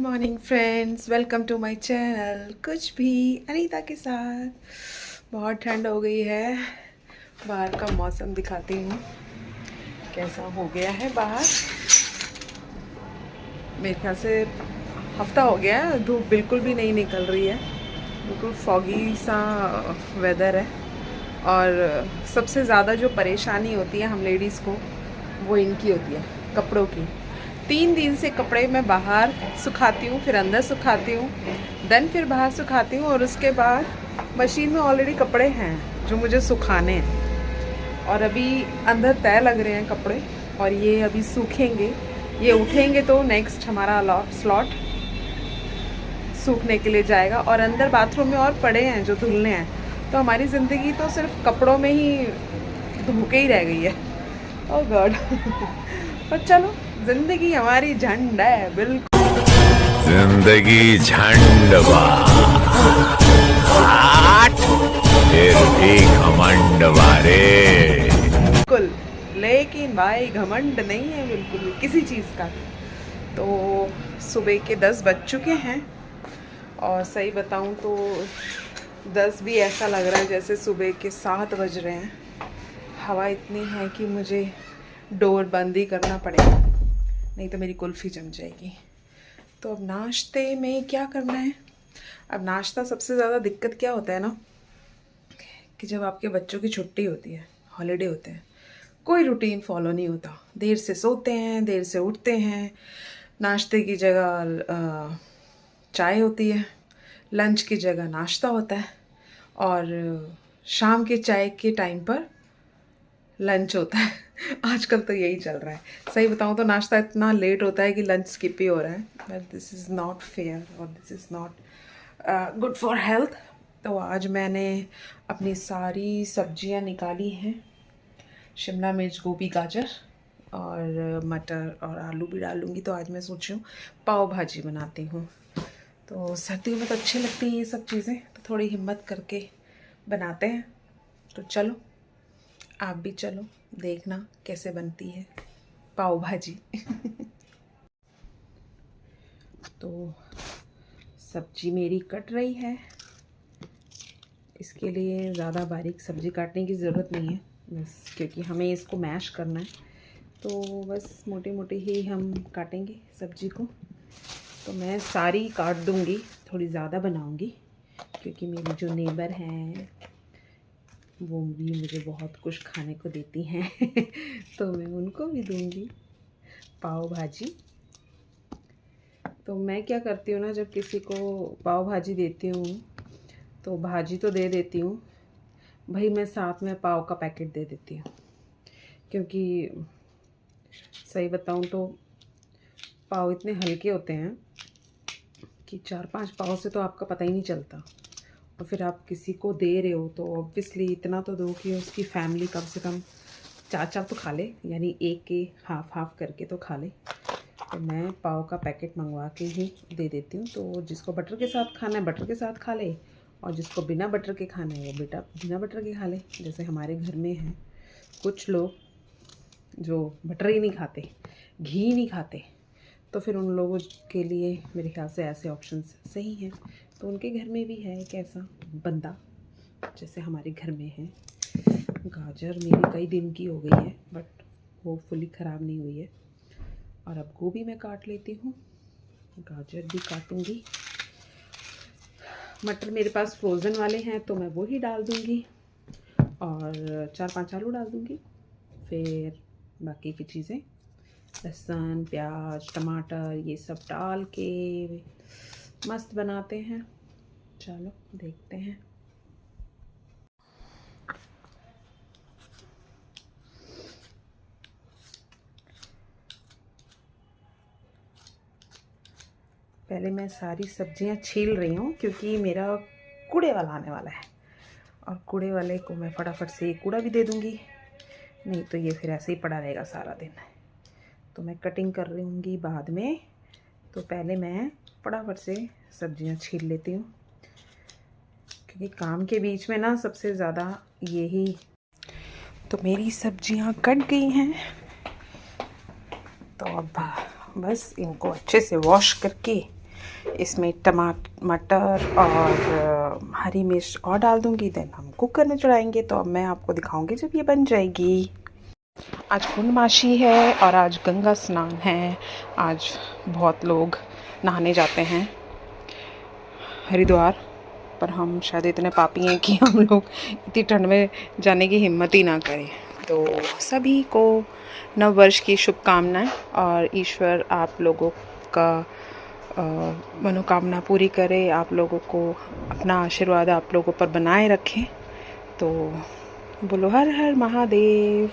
Morning friends, welcome to my channel कुछ भी अनीता के साथ। बहुत ठंड हो गई है। बाहर का मौसम दिखाती हूँ कैसा हो गया है बाहर। मेरे ख्याल से हफ्ता हो गया है, धूप बिल्कुल भी नहीं निकल रही है। बिल्कुल फॉगी सा वेदर है। और सबसे ज़्यादा जो परेशानी होती है हम लेडीज़ को, वो इनकी होती है, कपड़ों की। 3 दिन से कपड़े मैं बाहर सुखाती हूँ, फिर अंदर सुखाती हूँ, देन फिर बाहर सुखाती हूँ, और उसके बाद मशीन में ऑलरेडी कपड़े हैं जो मुझे सुखाने हैं। और अभी अंदर तय लग रहे हैं कपड़े, और ये अभी सूखेंगे। ये उठेंगे तो नेक्स्ट हमारा स्लॉट सूखने के लिए जाएगा। और अंदर बाथरूम में और पड़े हैं जो धुलने हैं। तो हमारी ज़िंदगी तो सिर्फ कपड़ों में ही धोके ही रह गई है। ओह गॉड। पर चलो, जिंदगी हमारी झंड है, बिल्कुल जिंदगी झंडवा, फिर भी घमंडवा रे। बिल्कुल। लेकिन भाई घमंड नहीं है बिल्कुल भी किसी चीज़ का। तो सुबह के 10 बज चुके हैं, और सही बताऊं तो 10 भी ऐसा लग रहा है जैसे सुबह के 7 बज रहे हैं। हवा इतनी है कि मुझे डोर बंद ही करना पड़ेगा, नहीं तो मेरी कुल्फ़ी जम जाएगी। तो अब नाश्ते में क्या करना है? अब नाश्ता, सबसे ज़्यादा दिक्कत क्या होता है ना, कि जब आपके बच्चों की छुट्टी होती है, हॉलीडे होते हैं, कोई रूटीन फॉलो नहीं होता। देर से सोते हैं, देर से उठते हैं। नाश्ते की जगह चाय होती है, लंच की जगह नाश्ता होता है, और शाम के चाय के टाइम पर लंच होता है। आजकल तो यही चल रहा है। सही बताऊं तो नाश्ता इतना लेट होता है कि लंच स्किप ही हो रहा है। But this is not fair, और this is not good for health. तो आज मैंने अपनी सारी सब्जियां निकाली हैं, शिमला मिर्च, गोभी, गाजर और मटर और आलू भी डालूँगी। तो आज मैं सोच रही हूँ पाव भाजी बनाती हूँ। तो सर्दियों में तो अच्छी लगती हैं ये सब चीज़ें, तो थोड़ी हिम्मत करके बनाते हैं। तो चलो, आप भी चलो, देखना कैसे बनती है पाव भाजी। तो सब्जी मेरी कट रही है। इसके लिए ज़्यादा बारीक सब्जी काटने की ज़रूरत नहीं है, बस क्योंकि हमें इसको मैश करना है, तो बस मोटे मोटे ही हम काटेंगे सब्जी को। तो मैं सारी काट दूंगी, थोड़ी ज़्यादा बनाऊंगी, क्योंकि मेरी जो नेबर हैं वो भी मुझे बहुत कुछ खाने को देती हैं। तो मैं उनको भी दूंगी पाव भाजी। तो मैं क्या करती हूँ ना, जब किसी को पाव भाजी देती हूँ तो भाजी तो दे देती हूँ भाई, मैं साथ में पाव का पैकेट दे देती हूँ। क्योंकि सही बताऊँ तो पाव इतने हल्के होते हैं कि 4-5 पाव से तो आपका पता ही नहीं चलता। और फिर आप किसी को दे रहे हो तो ऑब्वियसली इतना तो दो कि उसकी फैमिली कम से कम 4 तो खा ले, यानी एक के हाफ करके तो खा ले। तो मैं पाव का पैकेट मंगवा के ही दे देती हूँ। तो जिसको बटर के साथ खाना है बटर के साथ खा ले, और जिसको बिना बटर के खाना है वो बिना बटर के खा ले। जैसे हमारे घर में हैं कुछ लोग जो बटर ही नहीं खाते, घी नहीं खाते, तो फिर उन लोगों के लिए मेरे ख्याल से ऐसे ऑप्शंस सही हैं। तो उनके घर में भी है एक ऐसा बंदा, जैसे हमारे घर में है। गाजर मेरी कई दिन की हो गई है, बट वो फुली ख़राब नहीं हुई है। और अब गोभी मैं काट लेती हूँ, गाजर भी काटूँगी। मटर मेरे पास फ्रोज़न वाले हैं तो मैं वो ही डाल दूँगी, और 4-5 आलू डाल दूँगी। फिर बाकी की चीज़ें, लहसुन, प्याज, टमाटर, ये सब डाल के मस्त बनाते हैं। चलो देखते हैं। पहले मैं सारी सब्जियां छील रही हूँ, क्योंकि मेरा कूड़े वाला आने वाला है, और कूड़े वाले को मैं फटाफट से कूड़ा भी दे दूँगी, नहीं तो ये फिर ऐसे ही पड़ा रहेगा सारा दिन। तो मैं कटिंग कर रही हूँगी बाद में। तो पहले मैं फटाफट से सब्जियां छील लेती हूँ, क्योंकि काम के बीच में ना सबसे ज़्यादा यही। तो मेरी सब्जियां कट गई हैं, तो अब बस इनको अच्छे से वॉश करके इसमें मटर और हरी मिर्च और डाल दूँगी, देन हम कुकर में चढ़ाएंगे। तो अब मैं आपको दिखाऊंगी जब ये बन जाएगी। आज पूर्णमासी है और आज गंगा स्नान है। आज बहुत लोग नहाने जाते हैं हरिद्वार, पर हम शायद इतने पापी हैं कि हम लोग इतनी ठंड में जाने की हिम्मत ही ना करें। तो सभी को नव वर्ष की शुभकामनाएं और ईश्वर आप लोगों का मनोकामना पूरी करे, आप लोगों को अपना आशीर्वाद आप लोगों पर बनाए रखें। तो बोलो हर हर महादेव।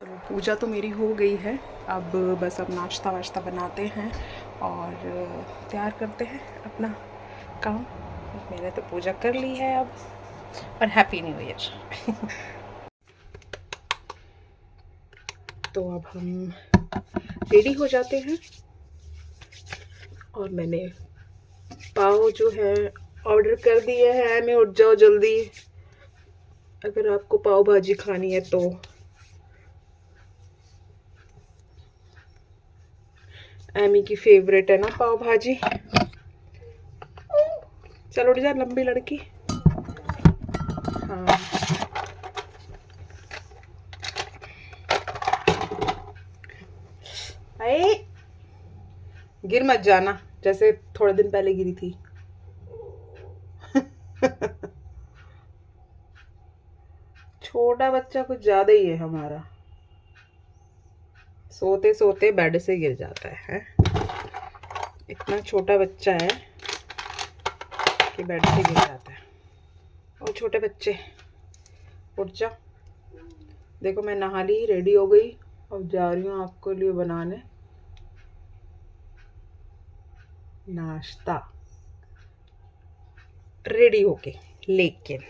तो पूजा तो मेरी हो गई है, अब बस अब नाश्ता वाश्ता बनाते हैं और तैयार करते हैं अपना काम। मैंने तो पूजा कर ली है अब, और हैप्पी न्यू ईयर। तो अब हम रेडी हो जाते हैं और मैंने पाव जो है ऑर्डर कर दिए हैं। मैं उठ जाओ जल्दी, अगर आपको पाव भाजी खानी है तो। एमी की फेवरेट है ना पाव भाजी। चलो उठ जा लंबी लड़की। हाँ अरे गिर मत जाना, जैसे थोड़े दिन पहले गिरी थी। छोटा बच्चा कुछ ज्यादा ही है हमारा, सोते सोते बेड से गिर जाता है। इतना छोटा बच्चा है कि बेड से गिर जाता है। और छोटे बच्चे उठ जा। देखो मैं नहा ली, रेडी हो गई, अब जा रही हूँ आपके लिए बनाने नाश्ता रेडी होके। लेकिन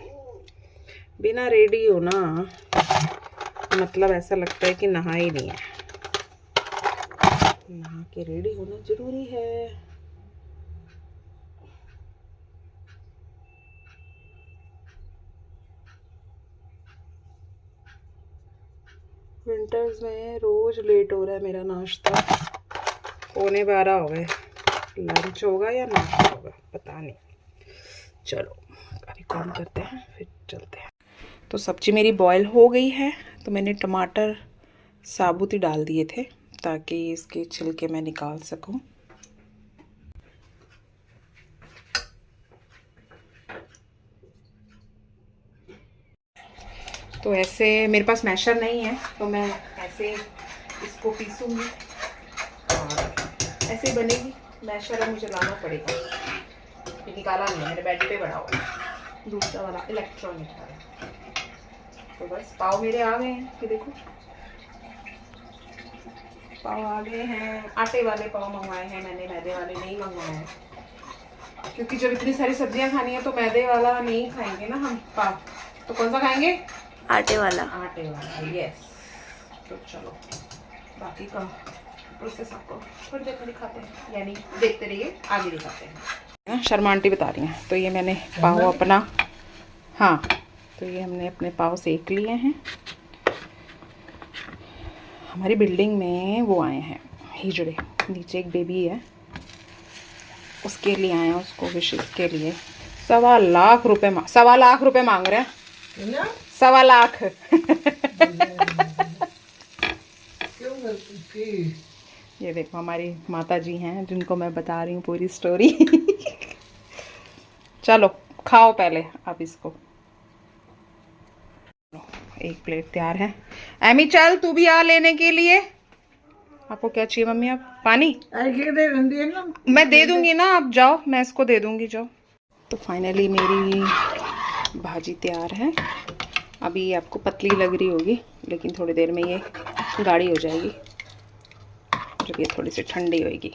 बिना रेडी हो ना, मतलब ऐसा लगता है कि नहा ही नहीं है। नहा के रेडी होना जरूरी है। विंटर्स में रोज लेट हो रहा है मेरा नाश्ता। 11:15 हो गए। लंच होगा या नाश्ता होगा पता नहीं। चलो अभी काम करते हैं फिर चलते हैं। तो सब्जी मेरी बॉयल हो गई है, तो मैंने टमाटर साबुत ही डाल दिए थे ताकि इसके छिलके मैं निकाल सकूं। तो ऐसे मेरे पास मैशर नहीं है, तो मैं ऐसे इसको पीसूंगी और ऐसे ही बनेगी। मैशर अब मुझे लाना पड़ेगा, ये निकाला नहीं है, मेरे बेड पे पड़ा हुआ है दूसरा वाला इलेक्ट्रॉनिक वाला। तो बस पाव मेरे आ गए हैं, ये देखो पाव आ गए हैं। आटे वाले पाव मंगवाए हैं मैंने, मैदे वाले नहीं मंगवाए हैं, क्योंकि जब इतनी सारी सब्जियां खानी है तो मैदे वाला नहीं खाएंगे ना हम पाव। तो कौन सा खाएंगे? आटे वाला। आटे वाला, यस। तो चलो बाकी का प्रोसेस आपको थोड़ी देर में दिखाते हैं, यानी देखते रहिए, आगे दिखाते हैं। शर्मा आंटी बता रही हैं। तो ये मैंने पाव अपना, हाँ तो ये हमने अपने पाव सेक लिए हैं। हमारी बिल्डिंग में वो आए हैं हिजड़े, नीचे एक बेबी है उसके लिए आए हैं, उसको विशेष के लिए 1.25 लाख रुपए 1.25 लाख रुपए मांग रहे हैं। 1.25 लाख। ये देखो हमारी माता जी हैं जिनको मैं बता रही हूँ पूरी स्टोरी। चलो खाओ पहले आप इसको। एक प्लेट तैयार है। एमी चल तू भी आ लेने के लिए। आपको क्या चाहिए मम्मी? आप पानी? मैं दे दूंगी ना, आप जाओ, मैं इसको दे दूंगी, जाओ। तो फाइनली मेरी भाजी तैयार है। अभी आपको पतली लग रही होगी, लेकिन थोड़ी देर में ये गाढ़ी हो जाएगी जब ये थोड़ी सी ठंडी होएगी।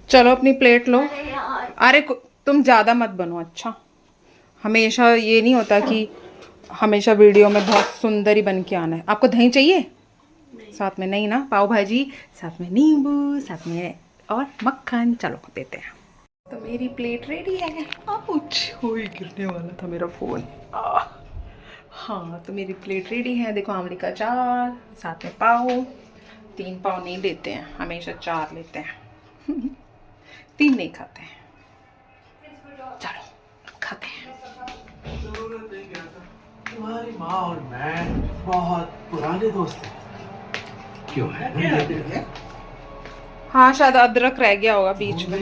चलो अपनी प्लेट लो। अरे तुम ज़्यादा मत बनो, अच्छा हमेशा ये नहीं होता कि हमेशा वीडियो में बहुत सुंदर ही बन के आना है। आपको दही चाहिए? साथ में नहीं ना, पाव भाजी साथ में नींबू साथ में और मक्खन। चलो देते हैं। तो मेरी प्लेट रेडी है। आउच, गिरने वाला था मेरा फ़ोन। हाँ तो मेरी प्लेट रेडी है। देखो आमली का अचार, साथ में पाव। 3 पाव नहीं लेते हैं, हमेशा 4 लेते हैं। 3 नहीं खाते हैं। चलो खाते हैं। तुम्हारी माँ और मैं बहुत पुराने दोस्त हैं। क्यों है? हाँ शायद अदरक रह गया होगा बीच में।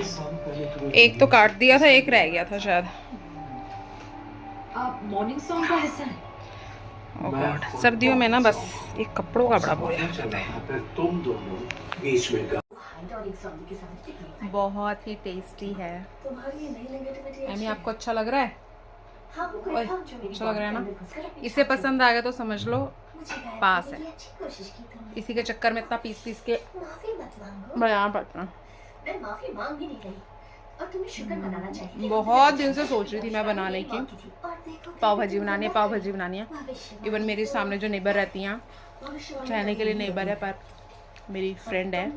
एक तो काट दिया था, एक रह गया था शायद। आप मॉर्निंग सॉन्ग का हिस्सा है? Oh God, सर्दियों में ना बस ये कपड़ों का बड़ा बोझ हो जाता है। तुम दोनों बीच में बहुत ही टेस्टी है। एमी आपको अच्छा लग रहा है? ओए, अच्छा लग रहा है ना? इसे पसंद आ गया तो समझ लो पास है। इसी के चक्कर में इतना पीस पीस के बना पड़ता। मैं माफी मांग भी नहीं रही और तुम्हें शुक्र मनाना चाहिए। बहुत दिन से सोच रही थी मैं बनाने की, पाव भाजी बनानी है, पाव भाजी बनानी है। इवन मेरे सामने जो नेबर रहती हैं, कहने के लिए नेबर है पर मेरी फ्रेंड है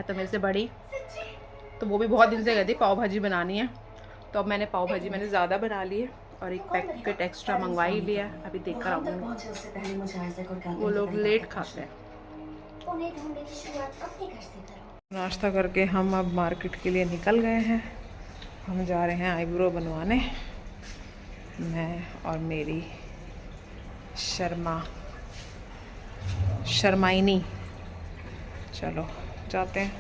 तो मेरे से बड़ी, तो वो भी बहुत दिन से कहती पाव भाजी बनानी है। तो अब मैंने पाव भाजी ज़्यादा बना ली है और एक पैकेट एक्स्ट्रा मंगवा ही लिया। अभी देख कर आऊँगी। वो लोग लेट खाते हैं। नाश्ता करके हम अब मार्केट के लिए निकल गए हैं। हम जा रहे हैं आईब्रो बनवाने, मैं और मेरी शर्माइनी। चलो जाते हैं।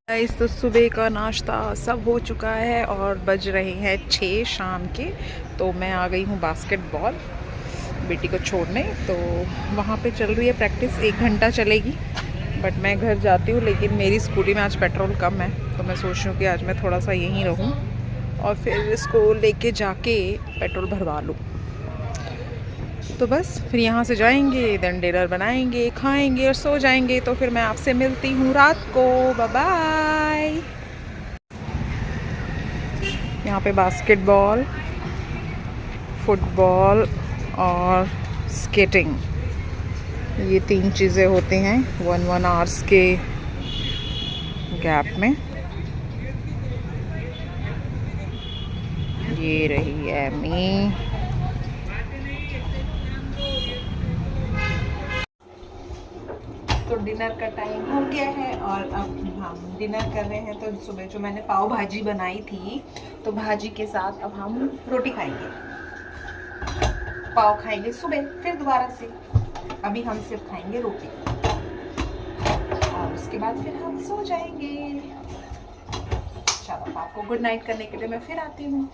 गाइस तो सुबह का नाश्ता सब हो चुका है और बज रहे हैं 6 शाम के। तो मैं आ गई हूँ बास्केटबॉल बेटी को छोड़ने। तो वहाँ पे चल रही है प्रैक्टिस, 1 घंटा चलेगी। बट मैं घर जाती हूँ, लेकिन मेरी स्कूटी में आज पेट्रोल कम है तो मैं सोच रही हूँ कि आज मैं थोड़ा सा यहीं रहूँ और फिर इसको लेके जाके पेट्रोल भरवा लूँ। तो बस फिर यहाँ से जाएंगे, देन डिनर बनाएंगे, खाएंगे और सो जाएंगे। तो फिर मैं आपसे मिलती हूँ रात को। Bye bye. यहाँ पे बास्केटबॉल, फुटबॉल और स्केटिंग, ये 3 चीज़ें होती हैं 1 आवर्स के गैप में। ये रही एमी। तो डिनर का टाइम हो गया है और अब हम डिनर कर रहे हैं। तो सुबह जो मैंने पाव भाजी बनाई थी, तो भाजी के साथ अब हम रोटी खाएंगे, पाव खाएंगे सुबह, फिर दोबारा से। अभी हम सिर्फ खाएंगे रोटी और उसके बाद फिर हम सो जाएंगे। चलो आपको गुड नाइट करने के लिए मैं फिर आती हूँ।